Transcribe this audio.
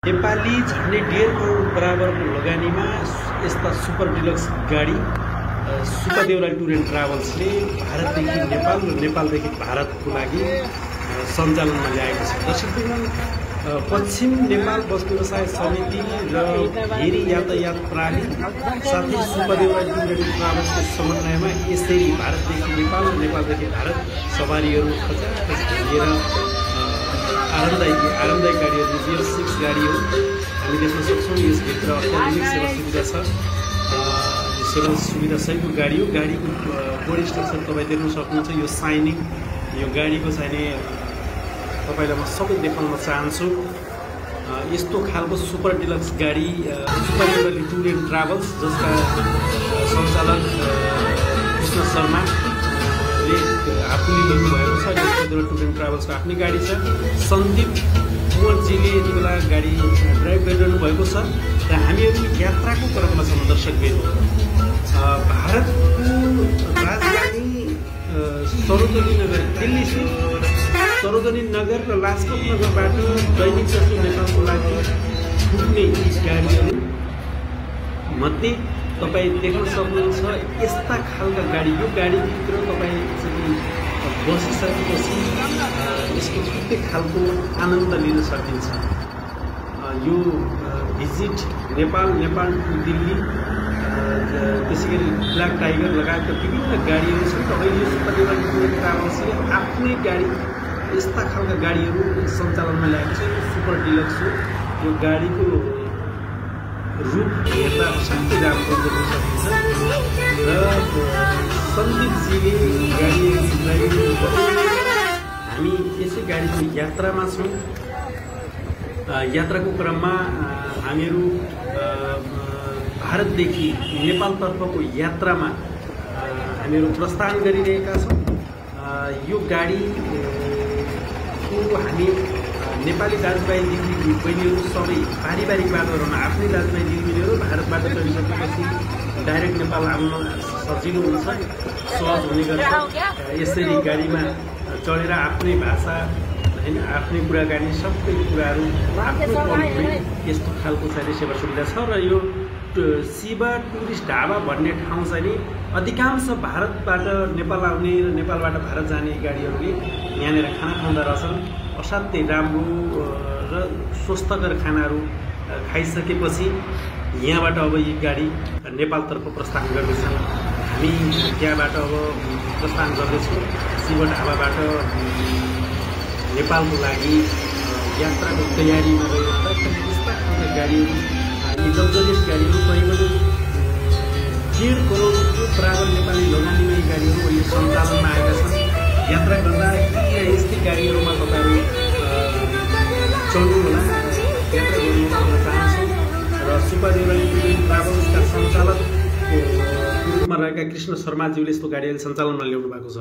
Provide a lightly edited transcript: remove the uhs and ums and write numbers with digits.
नेपाली झन्डै 1.5 करोड बराबरको लगानीमा यस्ता सुपर डिलक्स गाडी सुपर देउराली टुर एन्ड ट्राभल्सले भारतदेखि नेपाल र नेपालदेखि भारतको लागि सञ्चालनमा ल्याएको छ। दर्शकवृन्द, पश्चिम नेपाल बस व्यवसाय समिति र भेरी यातायात प्रणाली साथै सुपर देउराली टुर एन्ड ट्राभल्सको समन्वयमा यसरी भारतदेखि नेपाल र नेपालदेखि भारत सवारीहरू लिएर आरामदायी गाडीहरू लिएर 6 गाडी हो। हामी देख्न सक्छौँ यसभित्र अत्याधुनिक सेवा सुविधा छ। सेवा सुविधा सहितको गाडी हो। गाडीको बोर्ड स्ट्रक्चर तपाईँ देख्न सक्नुहुन्छ। यो साइनिङ, यो गाडीको चाहिने तपाईँलाई म सबै देखाउन चाहन्छु। यस्तो खालको सुपर डिलक्स गाडी super Deurali tour and travels, जसका सञ्चालक कृष्ण शर्मा आफूले लिनुभएको छ। सुपर देउराली टुर एन्ड ट्राभल्सको आफ्नै गाडी छ। सन्दीप कुँवरजीले यति बेला गाडी ड्राइभ गरिरहनु भएको छ र हामीहरू यात्राको क्रममा छौँ। दर्शकहरू, भारतको राजधानी सरोजनी नगर दिल्ली सरोजनी नगर र लाजपत नगरबाट दैनिक जस्तो नेपालको लागि पुग्ने गाडीहरू मध्ये तपाईँ देख्न सक्नुहुन्छ। यस्ता खालका गाडी, यो गाडीभित्र तपाईँ चाहिँ बसिसकेपछि यसको छुट्टै खालको आनन्द लिन सकिन्छ। यो भिजिट नेपाल टु दिल्ली, त्यसै गरी ब्ल्याक टाइगर लगायतका विभिन्न गाडीहरू छन्। र अहिले सुपर देउराली टुर एन्ड ट्राभल्सले आफ्नै गाडी, यस्ता खालका गाडीहरू सञ्चालनमा ल्याएको छ। यो सुपर डिलक्स हो। यो गाडीको रूप हेर्दा असाध्यै राम्रो देख्न सकिन्छ। र सन्दीपजीले गाडी ड्राइभिङ गर्नुहुन्छ। हामी यसै गाडीको यात्रामा छौँ। यात्राको क्रममा हामीहरू भारतदेखि नेपालतर्फको यात्रामा हामीहरू प्रस्थान गरिरहेका छौँ। यो गाडीको हामी नेपाली दाजुभाइ दिदीबहिनीहरू सबै पारिवारिक बाटोहरूमा आफ्नै दाजुभाइ दिदीबहिनीहरू भारतबाट चढिसकेपछि डाइरेक्ट नेपाल आउन सजिलो हुन्छ, सहज हुने गर्छ। यसरी गाडीमा चढेर आफ्नै भाषा होइन, आफ्नै कुराकानी, सबै कुराहरू आफ्नो कन्ट्री, यस्तो खालको चाहिँ सेवा सुविधा छ। र यो शिव टुरिस्ट ढाबा भन्ने ठाउँ चाहिँ नि अधिकांश भारतबाट नेपाल आउने र नेपालबाट भारत जाने गाडीहरूले यहाँनिर खाना खाँदा रहेछन्। असाध्यै राम्रो र स्वस्थकर खानाहरू खाइसकेपछि यहाँबाट अब यी गाडी नेपालतर्फ प्रस्थान गर्दैछन्। हामी त्यहाँबाट अब प्रस्थान गर्दैछौँ। शिव ढाबाबाट नेपालको लागि यात्राको तयारीमा रहेका यस्ता खालका गाडीहरू, यी लग्जरियस गाडीहरू करिब 1.5 करोडको बराबर नेपाली लगानीमा यी गाडीहरू अहिले सञ्चालनमा आएका छन्। यात्रा गर्दा यस्तै गाडीहरूमा तपाईँहरू चढ्नुहोला, यात्रा गर्नु चाहन्छौँ। र सुपर देउराली टुर एन्ड ट्राभल्सका सञ्चालकको रूपमा रहेका कृष्ण शर्माज्यूले यस्तो गाडी अहिले सञ्चालनमा ल्याउनु भएको छ।